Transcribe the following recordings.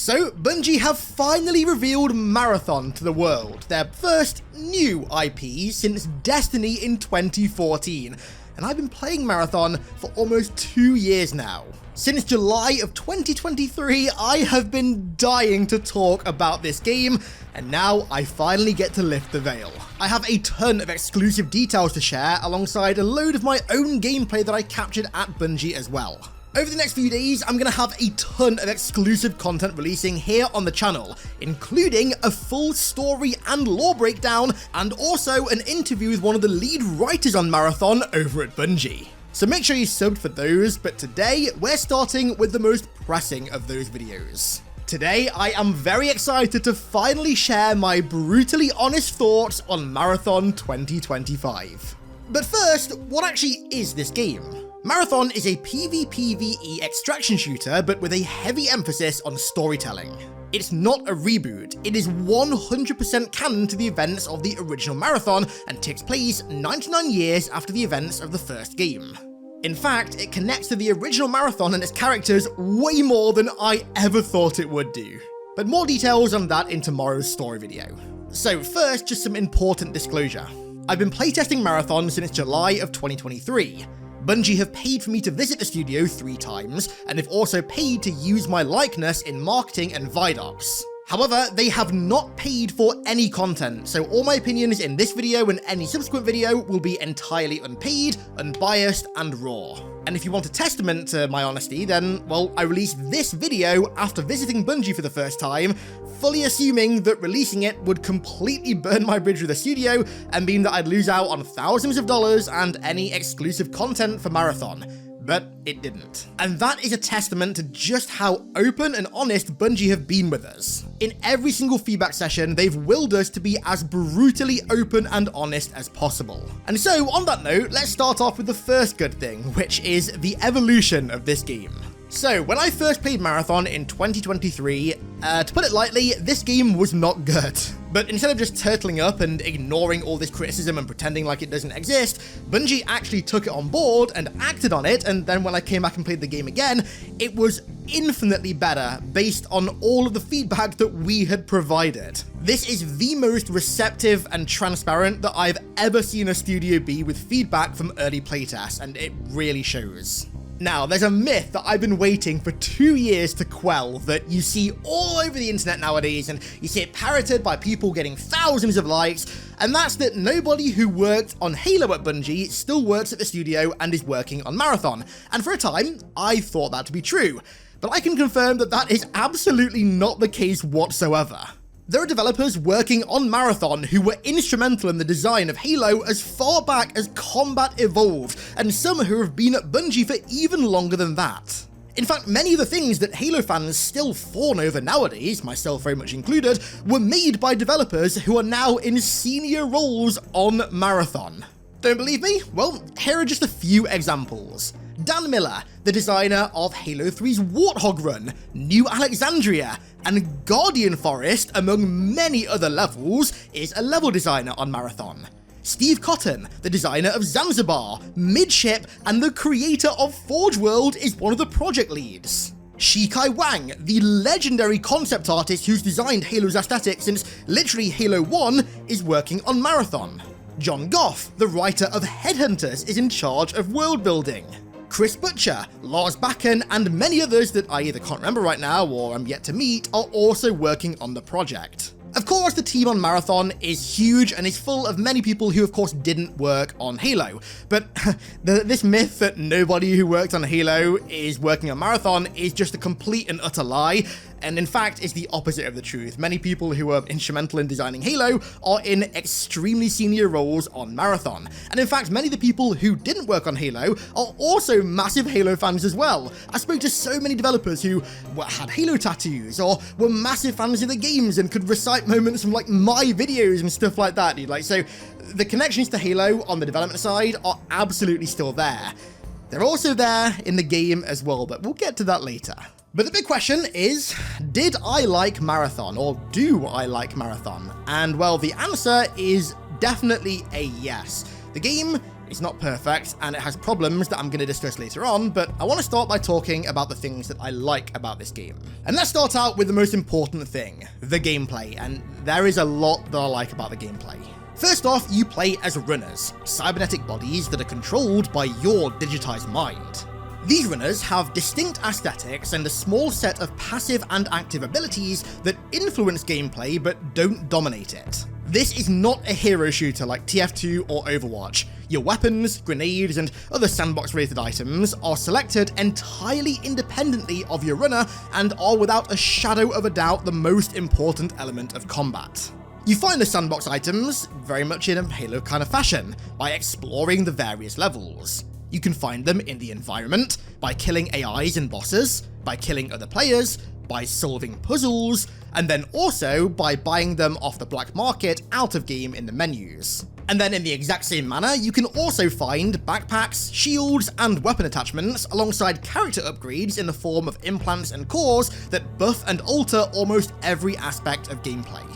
So, Bungie have finally revealed Marathon to the world, their first new IP since Destiny in 2014, and I've been playing Marathon for almost 2 years now. Since July of 2023, I have been dying to talk about this game, and now I finally get to lift the veil. I have a ton of exclusive details to share, alongside a load of my own gameplay that I captured at Bungie as well. Over the next few days, I'm going to have a ton of exclusive content releasing here on the channel, including a full story and lore breakdown, and also an interview with one of the lead writers on Marathon over at Bungie. So make sure you subbed for those, but today we're starting with the most pressing of those videos. Today, I am very excited to finally share my brutally honest thoughts on Marathon 2025. But first, what actually is this game? Marathon is a PvPvE extraction shooter, but with a heavy emphasis on storytelling. It's not a reboot, it is 100% canon to the events of the original Marathon and takes place 99 years after the events of the first game. In fact, it connects to the original Marathon and its characters way more than I ever thought it would do. But more details on that in tomorrow's story video. So first, just some important disclosure. I've been playtesting Marathon since July of 2023. Bungie have paid for me to visit the studio 3 times, and they've also paid to use my likeness in marketing and Vidocs. However, they have not paid for any content, so all my opinions in this video and any subsequent video will be entirely unpaid, unbiased, and raw. And if you want a testament to my honesty, then, well, I released this video after visiting Bungie for the first time, fully assuming that releasing it would completely burn my bridge with the studio and mean that I'd lose out on thousands of dollars and any exclusive content for Marathon. But it didn't. And that is a testament to just how open and honest Bungie have been with us. In every single feedback session, they've willed us to be as brutally open and honest as possible. And so, on that note, let's start off with the first good thing, which is the evolution of this game. So, when I first played Marathon in 2023, to put it lightly, this game was not good. But instead of just turtling up and ignoring all this criticism and pretending like it doesn't exist, Bungie actually took it on board and acted on it, and then when I came back and played the game again, it was infinitely better based on all of the feedback that we had provided. This is the most receptive and transparent that I've ever seen a studio be with feedback from early playtests, and it really shows. Now, there's a myth that I've been waiting for 2 years to quell that you see all over the internet nowadays, and you see it parroted by people getting thousands of likes, and that's that nobody who worked on Halo at Bungie still works at the studio and is working on Marathon. And for a time, I thought that to be true, but I can confirm that that is absolutely not the case whatsoever. There are developers working on Marathon who were instrumental in the design of Halo as far back as Combat evolved, and some who have been at Bungie for even longer than that. In fact, many of the things that Halo fans still fawn over nowadays, myself very much included, were made by developers who are now in senior roles on Marathon. Don't believe me? Well, here are just a few examples. Dan Miller, the designer of Halo 3's Warthog Run, New Alexandria, and Guardian Forest, among many other levels, is a level designer on Marathon. Steve Cotton, the designer of Zanzibar, Midship, and the creator of Forge World, is one of the project leads. Shikai Wang, the legendary concept artist who's designed Halo's aesthetic since literally Halo 1, is working on Marathon. John Goff, the writer of Headhunters, is in charge of world building. Chris Butcher, Lars Bakken, and many others that I either can't remember right now or am yet to meet are also working on the project. Of course, the team on Marathon is huge and is full of many people who of course didn't work on Halo, but this myth that nobody who worked on Halo is working on Marathon is just a complete and utter lie, and in fact is the opposite of the truth. Many people who were instrumental in designing Halo are in extremely senior roles on Marathon, and in fact many of the people who didn't work on Halo are also massive Halo fans as well. I spoke to so many developers who had Halo tattoos or were massive fans of the games and could recite moments from like my videos and stuff like that, dude. Like, so the connections to Halo on the development side are absolutely still there. They're also there in the game as well, but we'll get to that later. But the big question is, did I like Marathon, or do I like Marathon? And well, the answer is definitely a yes. The game It's not perfect, and it has problems that I'm going to discuss later on, but I want to start by talking about the things that I like about this game. And let's start out with the most important thing, the gameplay, and there is a lot that I like about the gameplay. First off, you play as runners, cybernetic bodies that are controlled by your digitized mind. These runners have distinct aesthetics and a small set of passive and active abilities that influence gameplay but don't dominate it. This is not a hero shooter like TF2 or Overwatch. Your weapons, grenades, and other sandbox-related items are selected entirely independently of your runner and are without a shadow of a doubt the most important element of combat. You find the sandbox items very much in a Halo kind of fashion, by exploring the various levels. You can find them in the environment, by killing AIs and bosses, by killing other players, by solving puzzles, and then also by buying them off the black market out of game in the menus. And then in the exact same manner, you can also find backpacks, shields, and weapon attachments alongside character upgrades in the form of implants and cores that buff and alter almost every aspect of gameplay.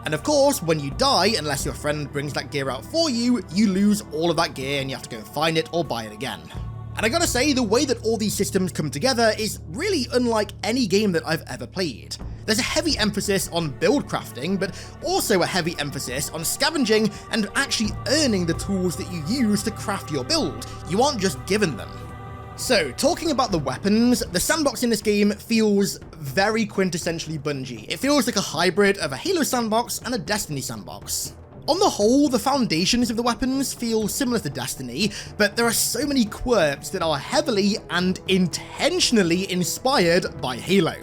And of course, when you die, unless your friend brings that gear out for you, you lose all of that gear and you have to go find it or buy it again. And I gotta say, the way that all these systems come together is really unlike any game that I've ever played. There's a heavy emphasis on build crafting, but also a heavy emphasis on scavenging and actually earning the tools that you use to craft your build. You aren't just given them. So, talking about the weapons, the sandbox in this game feels very quintessentially Bungie. It feels like a hybrid of a Halo sandbox and a Destiny sandbox. On the whole, the foundations of the weapons feel similar to Destiny, but there are so many quirks that are heavily and intentionally inspired by Halo.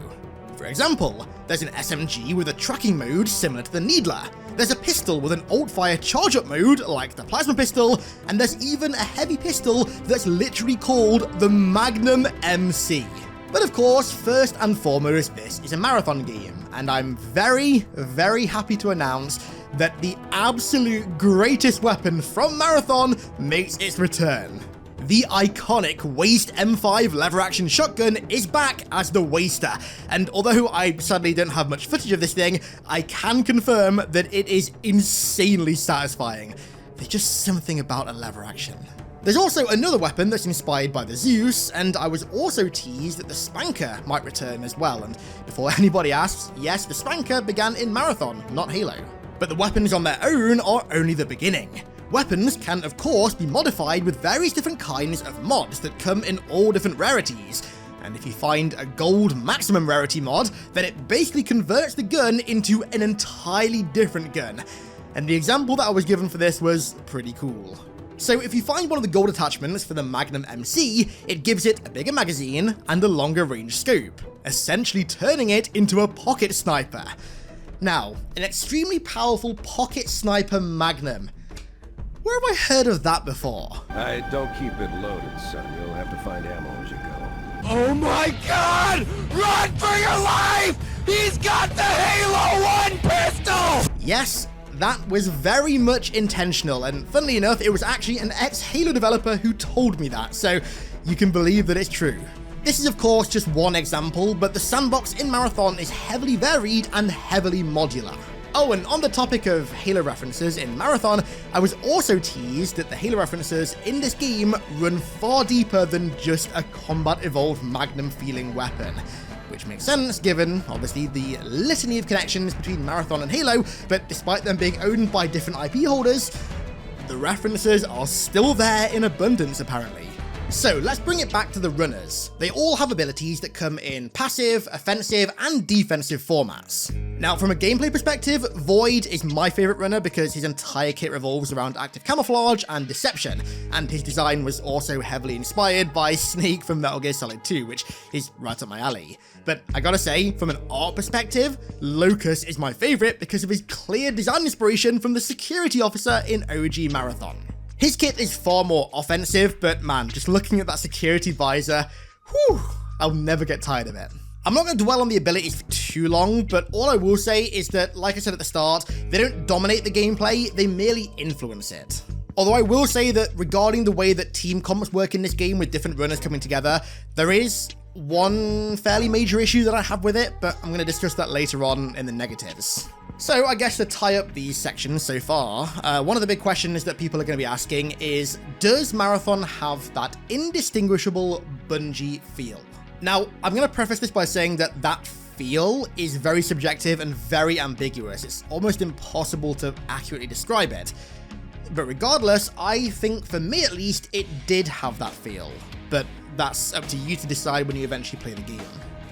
For example, there's an SMG with a tracking mode similar to the Needler, there's a pistol with an alt-fire charge-up mode like the plasma pistol, and there's even a heavy pistol that's literally called the Magnum MC. But of course, first and foremost, this is a marathon game, and I'm very, very happy to announce that the absolute greatest weapon from Marathon makes its return. The iconic Waste M5 lever-action shotgun is back as the Waster, and although I sadly don't have much footage of this thing, I can confirm that it is insanely satisfying. There's just something about a lever action. There's also another weapon that's inspired by the Zeus, and I was also teased that the Spanker might return as well, and before anybody asks, yes, the Spanker began in Marathon, not Halo. But the weapons on their own are only the beginning. Weapons can of course be modified with various different kinds of mods that come in all different rarities, and if you find a gold maximum rarity mod, then it basically converts the gun into an entirely different gun, and the example that I was given for this was pretty cool. So if you find one of the gold attachments for the Magnum MC, it gives it a bigger magazine and a longer range scope, essentially turning it into a pocket sniper. Now, an extremely powerful pocket sniper Magnum. Where have I heard of that before? Don't keep it loaded, son. You'll have to find ammo as you go. Oh my god! Run for your life! He's got the Halo 1 pistol! Yes, that was very much intentional, and funnily enough, it was actually an ex-Halo developer who told me that, so you can believe that it's true. This is of course just one example, but the sandbox in Marathon is heavily varied and heavily modular. Oh, and on the topic of Halo references in Marathon, I was also teased that the Halo references in this game run far deeper than just a combat-evolved Magnum-feeling weapon. Which makes sense given, obviously, the litany of connections between Marathon and Halo, but despite them being owned by different IP holders, the references are still there in abundance apparently. So let's bring it back to the runners. They all have abilities that come in passive, offensive, and defensive formats. Now, from a gameplay perspective, Void is my favorite runner because his entire kit revolves around active camouflage and deception, and his design was also heavily inspired by Snake from Metal Gear Solid 2, which is right up my alley. But I gotta say, from an art perspective, Locus is my favorite because of his clear design inspiration from the security officer in OG Marathon. His kit is far more offensive, but man, just looking at that security visor, whew, I'll never get tired of it. I'm not going to dwell on the abilities for too long, but all I will say is that, like I said at the start, they don't dominate the gameplay, they merely influence it. Although I will say that regarding the way that team comps work in this game with different runners coming together, there is one fairly major issue that I have with it, but I'm going to discuss that later on in the negatives. So I guess to tie up these sections so far, one of the big questions that people are going to be asking is, does Marathon have that indistinguishable Bungie feel? Now, I'm going to preface this by saying that that feel is very subjective and very ambiguous. It's almost impossible to accurately describe it. But regardless, I think for me at least, it did have that feel. But that's up to you to decide when you eventually play the game.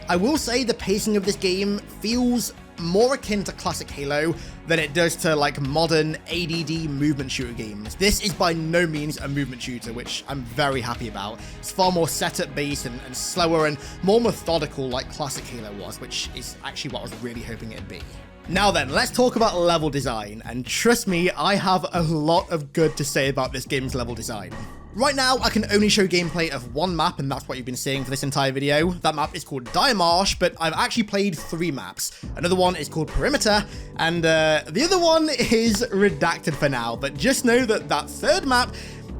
I will say the pacing of this game feels more akin to classic Halo than it does to like modern ADD movement shooter games. This is by no means a movement shooter, which I'm very happy about. It's far more setup based and slower and more methodical like classic Halo was, which is actually what I was really hoping it'd be. Now then, let's talk about level design, and trust me, I have a lot of good to say about this game's level design. Right now, I can only show gameplay of one map, and that's what you've been seeing for this entire video. That map is called Dire Marsh, but I've actually played 3 maps. Another one is called Perimeter, and the other one is redacted for now, but just know that that third map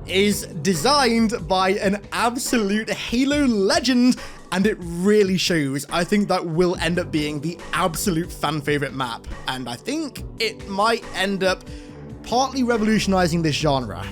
is designed by an absolute Halo legend, and it really shows. I think that will end up being the absolute fan favorite map, and I think it might end up partly revolutionizing this genre.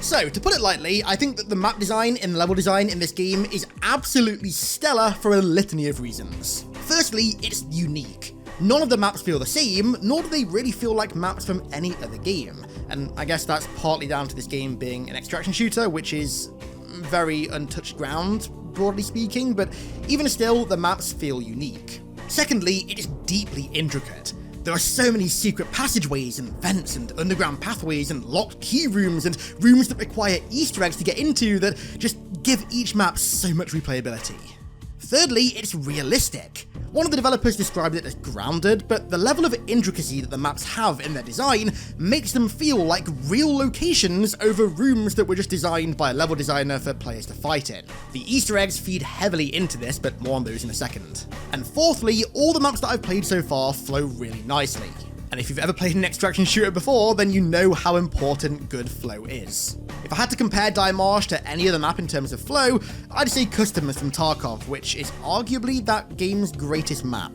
So, to put it lightly, I think that the map design and level design in this game is absolutely stellar for a litany of reasons. Firstly, it's unique. None of the maps feel the same, nor do they really feel like maps from any other game. And I guess that's partly down to this game being an extraction shooter, which is very untouched ground, broadly speaking, but even still, the maps feel unique. Secondly, it is deeply intricate. There are so many secret passageways and vents and underground pathways and locked key rooms and rooms that require Easter eggs to get into that just give each map so much replayability. Thirdly, it's realistic. One of the developers described it as grounded, but the level of intricacy that the maps have in their design makes them feel like real locations over rooms that were just designed by a level designer for players to fight in. The Easter eggs feed heavily into this, but more on those in a second. And fourthly, all the maps that I've played so far flow really nicely. And if you've ever played an extraction shooter before, then you know how important good flow is. If I had to compare Dire Marsh to any other map in terms of flow, I'd say Customisation from Tarkov, which is arguably that game's greatest map.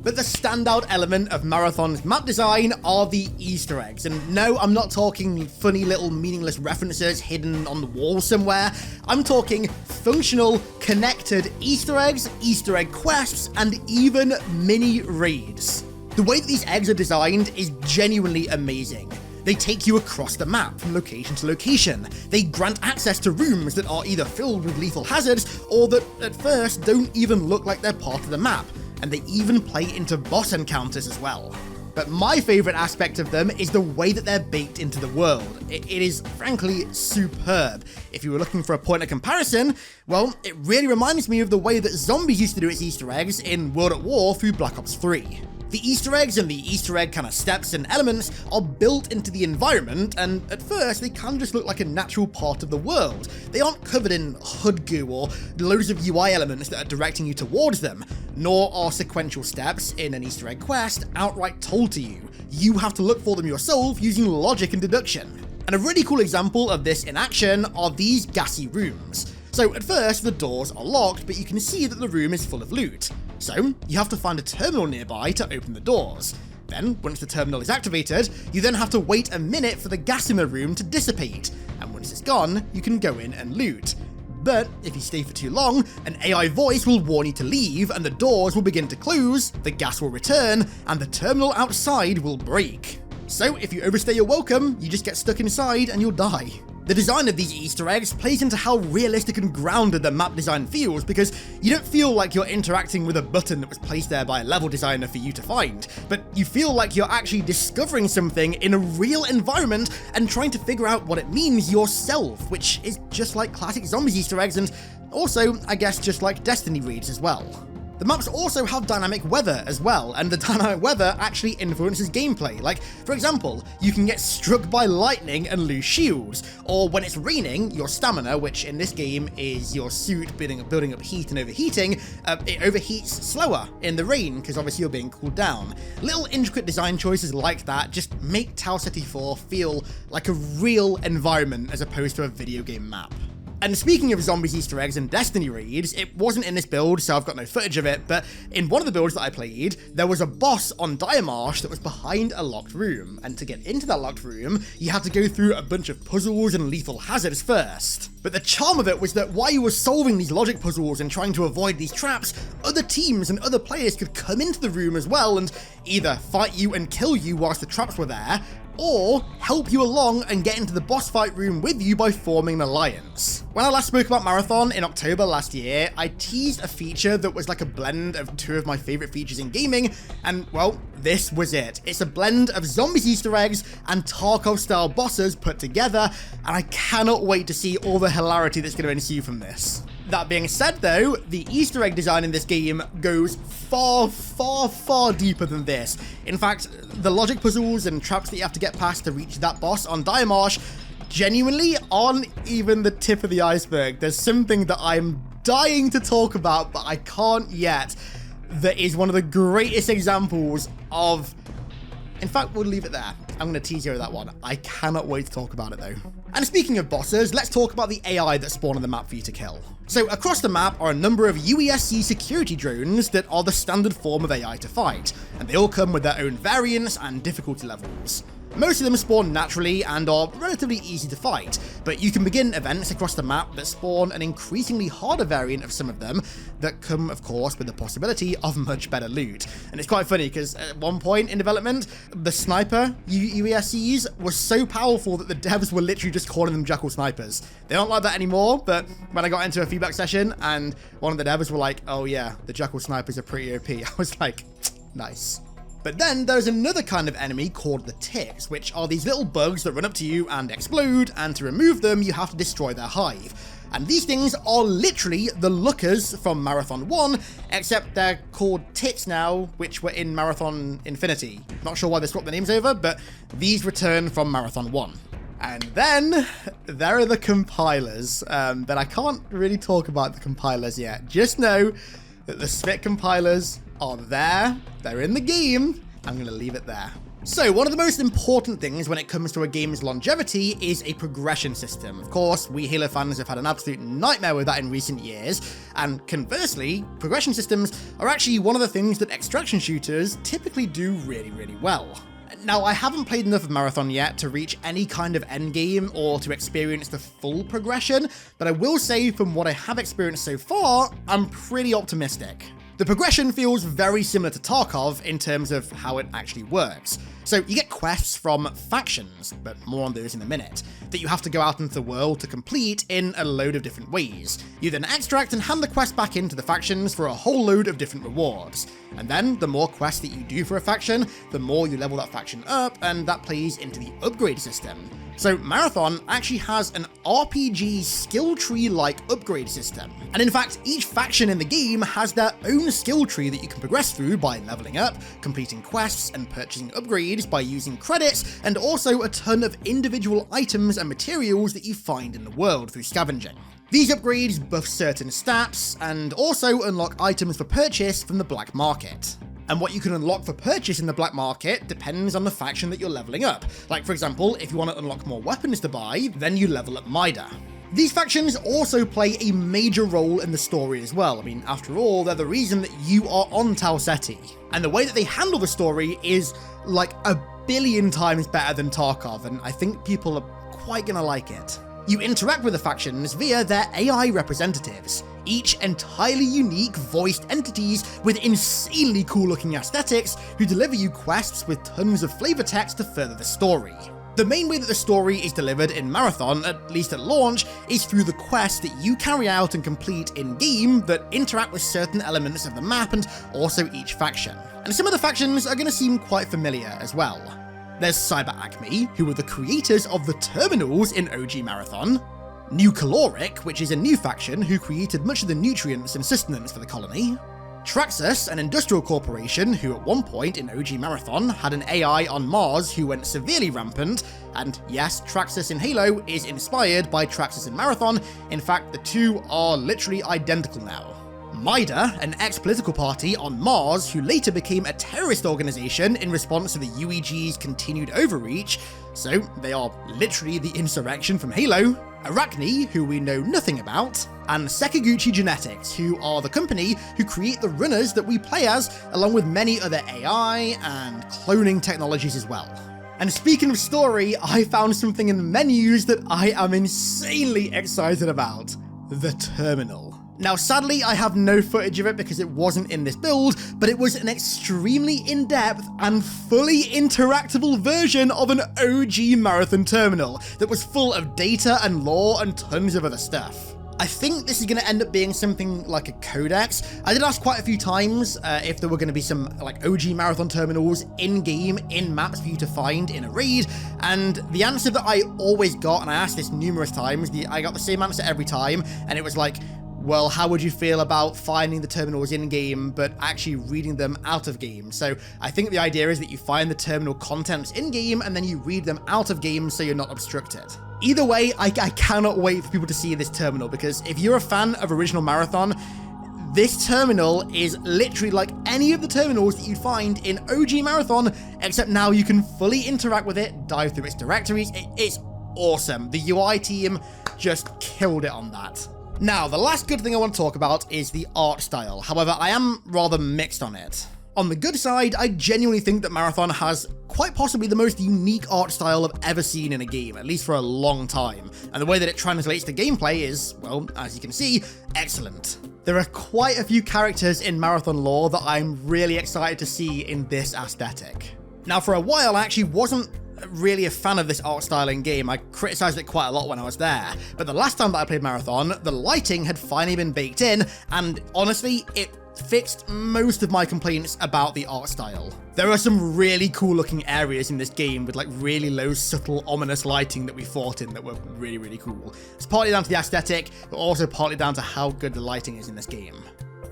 But the standout element of Marathon's map design are the Easter eggs. And no, I'm not talking funny little meaningless references hidden on the wall somewhere. I'm talking functional, connected Easter eggs, Easter egg quests, and even mini raids. The way that these eggs are designed is genuinely amazing. They take you across the map from location to location. They grant access to rooms that are either filled with lethal hazards or that at first don't even look like they're part of the map, and they even play into boss encounters as well. But my favourite aspect of them is the way that they're baked into the world. It is frankly superb. If you were looking for a point of comparison, well, it really reminds me of the way that Zombies used to do its Easter eggs in World at War through Black Ops 3. The Easter eggs and the Easter egg kind of steps and elements are built into the environment, and at first they kind of just look like a natural part of the world. They aren't covered in HUD goo or loads of UI elements that are directing you towards them, nor are sequential steps in an Easter egg quest outright told to you. You have to look for them yourself using logic and deduction. And a really cool example of this in action are these gassy rooms. So at first the doors are locked, but you can see that the room is full of loot. So you have to find a terminal nearby to open the doors. Then, once the terminal is activated, you then have to wait a minute for the gas in the room to dissipate, and once it's gone, you can go in and loot. But if you stay for too long, an AI voice will warn you to leave, and the doors will begin to close, the gas will return, and the terminal outside will break. So if you overstay your welcome, you just get stuck inside and you'll die. The design of these Easter eggs plays into how realistic and grounded the map design feels, because you don't feel like you're interacting with a button that was placed there by a level designer for you to find, but you feel like you're actually discovering something in a real environment and trying to figure out what it means yourself, which is just like classic Zombies Easter eggs, and also, I guess, just like Destiny raids as well. The maps also have dynamic weather as well, and the dynamic weather actually influences gameplay. Like, for example, you can get struck by lightning and lose shields, or when it's raining, your stamina, which in this game is your suit building up heat and overheating, it overheats slower in the rain, because obviously you're being cooled down. Little intricate design choices like that just make Tau Ceti 4 feel like a real environment as opposed to a video game map. And speaking of zombies Easter eggs and Destiny raids, it wasn't in this build, so I've got no footage of it, but in one of the builds that I played, there was a boss on Diamarsh that was behind a locked room, and to get into that locked room, you had to go through a bunch of puzzles and lethal hazards first. But the charm of it was that while you were solving these logic puzzles and trying to avoid these traps, other teams and other players could come into the room as well and either fight you and kill you whilst the traps were there, or help you along and get into the boss fight room with you by forming an alliance. When I last spoke about Marathon in October last year, I teased a feature that was like a blend of two of my favorite features in gaming, and well, this was it. It's a blend of zombies Easter eggs and Tarkov-style bosses put together, and I cannot wait to see all the hilarity that's going to ensue from this. That being said though, the Easter egg design in this game goes far deeper than this. In fact, the logic puzzles and traps that you have to get past to reach that boss on Diamarsh genuinely aren't even the tip of the iceberg. There's something that I'm dying to talk about, but I can't yet. That is one of the greatest examples of... In fact, we'll leave it there. I'm going to tease you that one. I cannot wait to talk about it though. And speaking of bosses, let's talk about the AI that spawn on the map for you to kill. So across the map are a number of UESC security drones that are the standard form of AI to fight, and they all come with their own variants and difficulty levels. Most of them spawn naturally and are relatively easy to fight, but you can begin events across the map that spawn an increasingly harder variant of some of them that come, of course, with the possibility of much better loot. And it's quite funny because at one point in development, the sniper UESCs was so powerful that the devs were literally just calling them Jackal snipers. They don't like that anymore, but when I got into a feedback session and one of the devs were like, oh yeah, the Jackal snipers are pretty OP, I was like, nice. But then there's another kind of enemy called the ticks, which are these little bugs that run up to you and explode, and to remove them you have to destroy their hive. And these things are literally the lookers from Marathon 1, except they're called ticks now, which were in Marathon Infinity. Not sure why they swapped the names over, but these return from Marathon 1. And then there are the compilers, but I can't really talk about the compilers yet. Just know that the Svit compilers are there, they're in the game, I'm going to leave it there. So one of the most important things when it comes to a game's longevity is a progression system. Of course, we Halo fans have had an absolute nightmare with that in recent years, and conversely, progression systems are actually one of the things that extraction shooters typically do really well. Now, I haven't played enough of Marathon yet to reach any kind of endgame or to experience the full progression, but I will say from what I have experienced so far, I'm pretty optimistic. The progression feels very similar to Tarkov in terms of how it actually works. So you get quests from factions, but more on those in a minute, that you have to go out into the world to complete in a load of different ways. You then extract and hand the quest back into the factions for a whole load of different rewards. And then the more quests that you do for a faction, the more you level that faction up, and that plays into the upgrade system. So Marathon actually has an RPG skill tree-like upgrade system. And in fact, each faction in the game has their own skill tree that you can progress through by leveling up, completing quests, and purchasing upgrades by using credits, and also a ton of individual items and materials that you find in the world through scavenging. These upgrades buff certain stats, and also unlock items for purchase from the black market. And what you can unlock for purchase in the black market depends on the faction that you're leveling up. Like for example, if you want to unlock more weapons to buy, then you level up Mida. These factions also play a major role in the story as well. I mean, after all, they're the reason that you are on Tau Ceti. And the way that they handle the story is like a billion times better than Tarkov, and I think people are quite gonna like it. You interact with the factions via their AI representatives, each entirely unique voiced entities with insanely cool looking aesthetics who deliver you quests with tons of flavor text to further the story. The main way that the story is delivered in Marathon, at least at launch, is through the quests that you carry out and complete in-game that interact with certain elements of the map and also each faction. And some of the factions are going to seem quite familiar as well. There's Cyber Acme, who were the creators of the terminals in OG Marathon. New Caloric, which is a new faction who created much of the nutrients and sustenance for the colony. Traxxas, an industrial corporation who at one point in OG Marathon had an AI on Mars who went severely rampant, and yes, Traxxas in Halo is inspired by Traxxas in Marathon. In fact, the two are literally identical now. MIDA, an ex-political party on Mars who later became a terrorist organization in response to the UEG's continued overreach, so they are literally the insurrection from Halo, Arachne, who we know nothing about, and Sekiguchi Genetics, who are the company who create the runners that we play as, along with many other AI and cloning technologies as well. And speaking of story, I found something in the menus that I am insanely excited about: the terminal. Now sadly I have no footage of it because it wasn't in this build, but it was an extremely in-depth and fully interactable version of an OG Marathon terminal that was full of data and lore and tons of other stuff. I think this is going to end up being something like a codex. I did ask quite a few times if there were going to be some like OG Marathon terminals in-game, in maps for you to find in a raid, and the answer that I always got, and I asked this numerous times, I got the same answer every time, and it was like, well, how would you feel about finding the terminals in-game, but actually reading them out of game? So I think the idea is that you find the terminal contents in-game, and then you read them out of game so you're not obstructed. Either way, I cannot wait for people to see this terminal, because if you're a fan of original Marathon, this terminal is literally like any of the terminals that you'd find in OG Marathon, except now you can fully interact with it, dive through its directories. It's awesome. The UI team just killed it on that. Now, the last good thing I want to talk about is the art style. However, I am rather mixed on it. On the good side, I genuinely think that Marathon has quite possibly the most unique art style I've ever seen in a game, at least for a long time. And the way that it translates to gameplay is, well, as you can see, excellent. There are quite a few characters in Marathon lore that I'm really excited to see in this aesthetic. Now, for a while, I actually wasn't really a fan of this art style in game. I criticized it quite a lot when I was there, but the last time that I played Marathon, the lighting had finally been baked in, and honestly, it fixed most of my complaints about the art style. There are some really cool looking areas in this game with like really low, subtle, ominous lighting that we fought in that were really, really cool. It's partly down to the aesthetic, but also partly down to how good the lighting is in this game.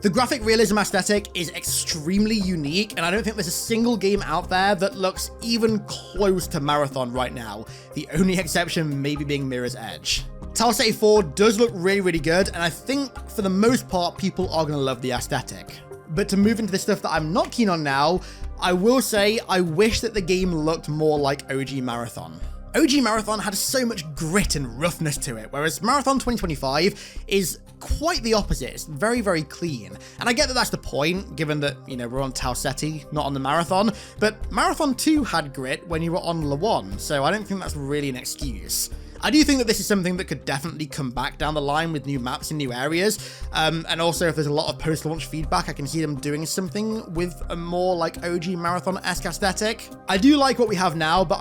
The graphic realism aesthetic is extremely unique, and I don't think there's a single game out there that looks even close to Marathon right now, the only exception maybe being Mirror's Edge. Tau Ceti 4 does look really, really good, and I think for the most part people are going to love the aesthetic. But to move into the stuff that I'm not keen on now, I will say I wish that the game looked more like OG Marathon. OG Marathon had so much grit and roughness to it, whereas Marathon 2025 is quite the opposite. It's very, very clean. And I get that that's the point, given that, you know, we're on Tau Ceti, not on the Marathon, but Marathon 2 had grit when you were on Le 1, so I don't think that's really an excuse. I do think that this is something that could definitely come back down the line with new maps and new areas, and also if there's a lot of post-launch feedback, I can see them doing something with a more like OG Marathon-esque aesthetic. I do like what we have now, but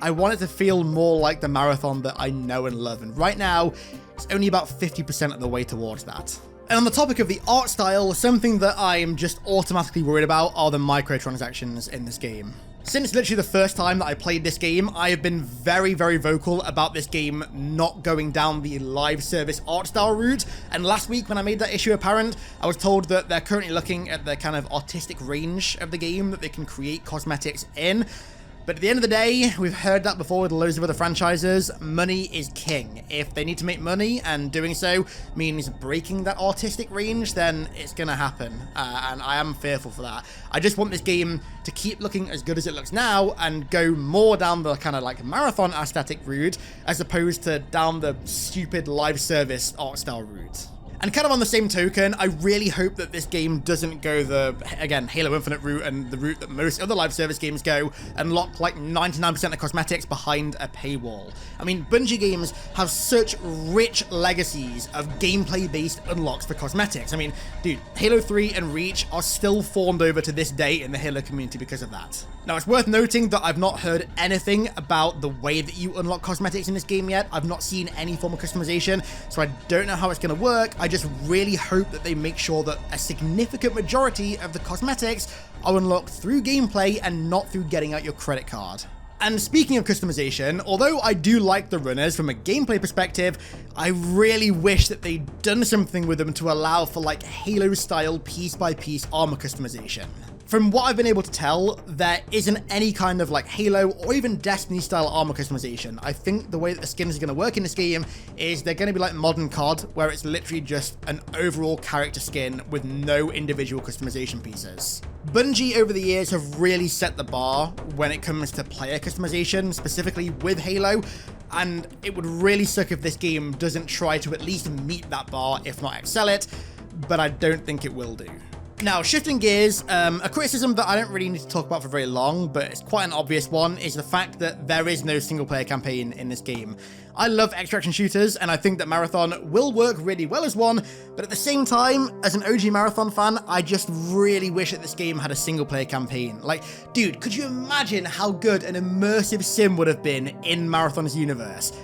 I want it to feel more like the Marathon that I know and love, and right now, it's only about 50% of the way towards that. And on the topic of the art style, something that I'm just automatically worried about are the microtransactions in this game. Since literally the first time that I played this game, I have been very, very vocal about this game not going down the live service art style route, and last week when I made that issue apparent, I was told that they're currently looking at the kind of artistic range of the game that they can create cosmetics in. But at the end of the day, we've heard that before with loads of other franchises, money is king. If they need to make money, and doing so means breaking that artistic range, then it's gonna happen, and I am fearful for that. I just want this game to keep looking as good as it looks now, and go more down the kind of like Marathon aesthetic route, as opposed to down the stupid live service art style route. And kind of on the same token, I really hope that this game doesn't go the, again, Halo Infinite route and the route that most other live service games go, and lock like 99% of cosmetics behind a paywall. I mean, Bungie games have such rich legacies of gameplay-based unlocks for cosmetics. I mean, dude, Halo 3 and Reach are still fawned over to this day in the Halo community because of that. Now, it's worth noting that I've not heard anything about the way that you unlock cosmetics in this game yet. I've not seen any form of customization, so I don't know how it's going to work. I just really hope that they make sure that a significant majority of the cosmetics are unlocked through gameplay and not through getting out your credit card. And speaking of customization, although I do like the runners from a gameplay perspective, I really wish that they'd done something with them to allow for like Halo-style piece-by-piece armor customization. From what I've been able to tell, there isn't any kind of like Halo or even Destiny style armor customization. I think the way that the skins are going to work in this game is they're going to be like modern COD, where it's literally just an overall character skin with no individual customization pieces. Bungie over the years have really set the bar when it comes to player customization, specifically with Halo, and it would really suck if this game doesn't try to at least meet that bar, if not excel it, but I don't think it will do. Now, shifting gears, a criticism that I don't really need to talk about for very long, but it's quite an obvious one, is the fact that there is no single-player campaign in this game. I love extraction shooters, and I think that Marathon will work really well as one, but at the same time, as an OG Marathon fan, I just really wish that this game had a single-player campaign. Like, dude, could you imagine how good an immersive sim would have been in Marathon's universe?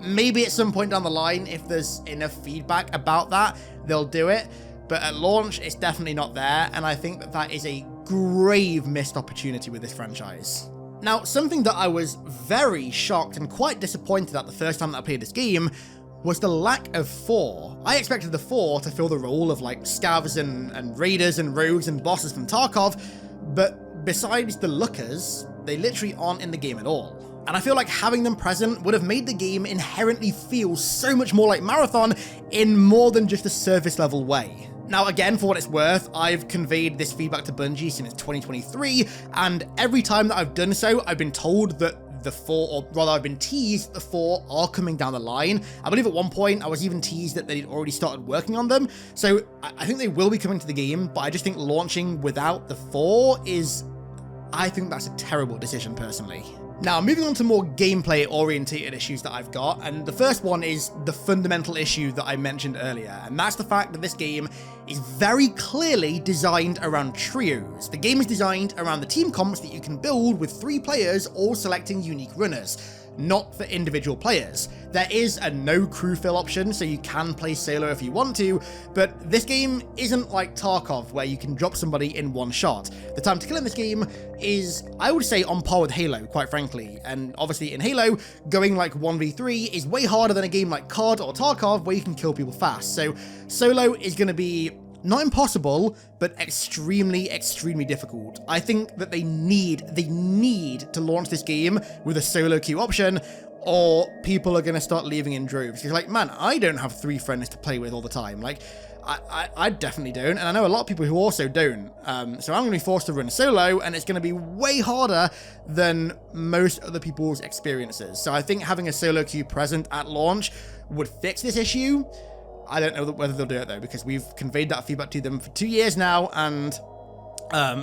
Maybe at some point down the line, if there's enough feedback about that, they'll do it. But at launch, it's definitely not there, and I think that that is a grave missed opportunity with this franchise. Now, something that I was very shocked and quite disappointed at the first time that I played this game was the lack of Pfhor. I expected the Pfhor to fill the role of like scavs and raiders and rogues and bosses from Tarkov, but besides the lookers, they literally aren't in the game at all. And I feel like having them present would have made the game inherently feel so much more like Marathon in more than just a surface level way. Now, again, for what it's worth, I've conveyed this feedback to Bungie since 2023, and every time that I've done so, I've been told that the Pfhor, or rather I've been teased the Pfhor are coming down the line. I believe at one point I was even teased that they'd already started working on them, so I think they will be coming to the game, but I just think launching without the Pfhor is, I think that's a terrible decision personally. Now, moving on to more gameplay-orientated issues that I've got, and the first one is the fundamental issue that I mentioned earlier, and that's the fact that this game is very clearly designed around trios. The game is designed around the team comps that you can build with 3 players all selecting unique runners, not for individual players. There is a no crew fill option, so you can play solo if you want to, but this game isn't like Tarkov, where you can drop somebody in one shot. The time to kill in this game is, I would say, on par with Halo, quite frankly, and obviously in Halo, going like 1v3 is way harder than a game like COD or Tarkov, where you can kill people fast, so solo is going to be not impossible, but extremely, extremely difficult. I think that they need to launch this game with a solo queue option, or people are going to start leaving in droves. You're like, man, I don't have 3 friends to play with all the time. Like, I definitely don't, and I know a lot of people who also don't. So I'm going to be forced to run solo, and it's going to be way harder than most other people's experiences. So I think having a solo queue present at launch would fix this issue. I don't know whether they'll do it though, because we've conveyed that feedback to them for 2 years now, and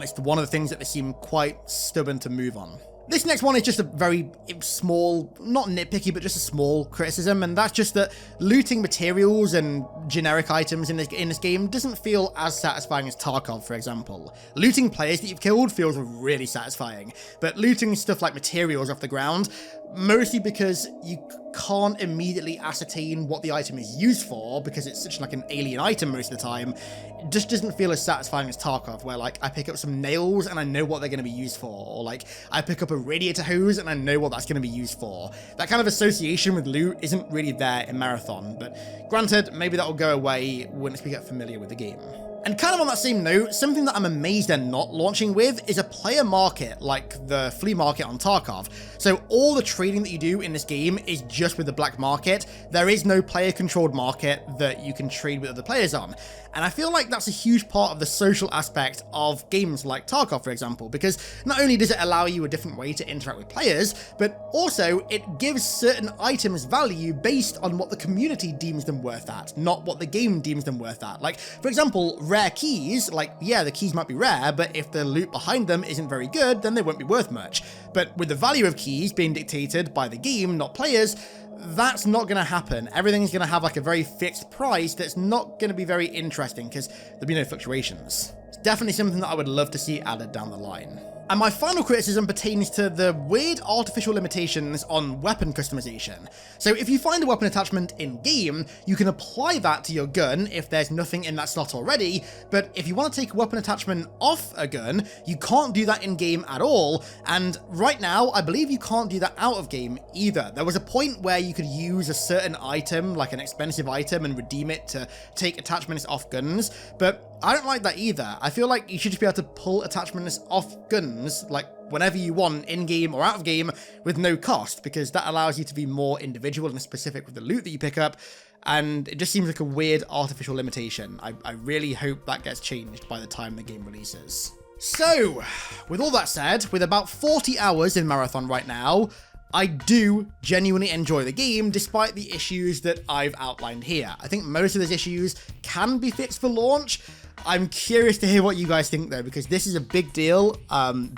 it's one of the things that they seem quite stubborn to move on. This next one is just a very small, not nitpicky, but just a small criticism, and that's just that looting materials and generic items in this game doesn't feel as satisfying as Tarkov, for example. Looting players that you've killed feels really satisfying, but looting stuff like materials off the ground, mostly because you can't immediately ascertain what the item is used for, because it's such like an alien item most of the time, it just doesn't feel as satisfying as Tarkov, where like I pick up some nails and I know what they're going to be used for, or like I pick up a radiator hose and I know what that's going to be used for. That kind of association with loot isn't really there in Marathon, but granted, maybe that will go away once we get familiar with the game. And kind of on that same note, something that I'm amazed they're not launching with is a player market like the flea market on Tarkov. So all the trading that you do in this game is just with the black market. There is no player-controlled market that you can trade with other players on. And I feel like that's a huge part of the social aspect of games like Tarkov, for example, because not only does it allow you a different way to interact with players, but also it gives certain items value based on what the community deems them worth at, not what the game deems them worth at. Like, for example, rare keys, like, yeah, the keys might be rare, but if the loot behind them isn't very good, then they won't be worth much. But with the value of keys being dictated by the game, not players, that's not going to happen. Everything's going to have like a very fixed price that's not going to be very interesting because there'll be no fluctuations. It's definitely something that I would love to see added down the line. And my final criticism pertains to the weird artificial limitations on weapon customization. So if you find a weapon attachment in-game, you can apply that to your gun if there's nothing in that slot already, but if you want to take a weapon attachment off a gun, you can't do that in-game at all, and right now, I believe you can't do that out of game either. There was a point where you could use a certain item, like an expensive item, and redeem it to take attachments off guns, but I don't like that either. I feel like you should just be able to pull attachments off guns, like whenever you want, in-game or out of game, with no cost, because that allows you to be more individual and specific with the loot that you pick up, and it just seems like a weird artificial limitation. I really hope that gets changed by the time the game releases. So, with all that said, with about 40 hours in Marathon right now, I do genuinely enjoy the game, despite the issues that I've outlined here. I think most of those issues can be fixed for launch. I'm curious to hear what you guys think though, because this is a big deal.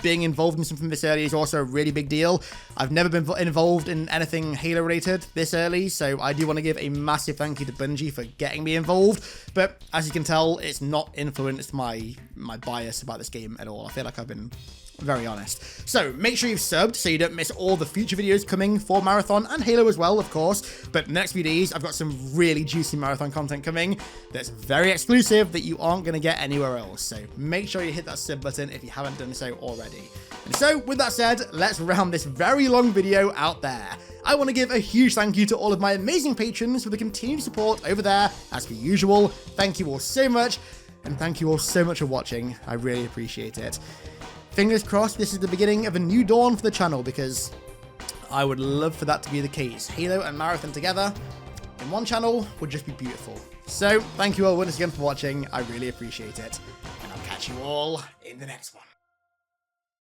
Being involved in something this early is also a really big deal. I've never been involved in anything Halo related this early, so I do want to give a massive thank you to Bungie for getting me involved. But as you can tell, it's not influenced my bias about this game at all. I feel like I've been very honest. So make sure you've subbed so you don't miss all the future videos coming for Marathon and Halo as well, of course. But the next few days, I've got some really juicy Marathon content coming that's very exclusive that you aren't going to get anywhere else. So make sure you hit that sub button if you haven't done so already. And so with that said, let's round this very long video out there. I want to give a huge thank you to all of my amazing patrons for the continued support over there, as per usual. Thank you all so much, and thank you all so much for watching. I really appreciate it. Fingers crossed this is the beginning of a new dawn for the channel, because I would love for that to be the case. Halo and Marathon together in one channel would just be beautiful. So, thank you all once again for watching. I really appreciate it. And I'll catch you all in the next one.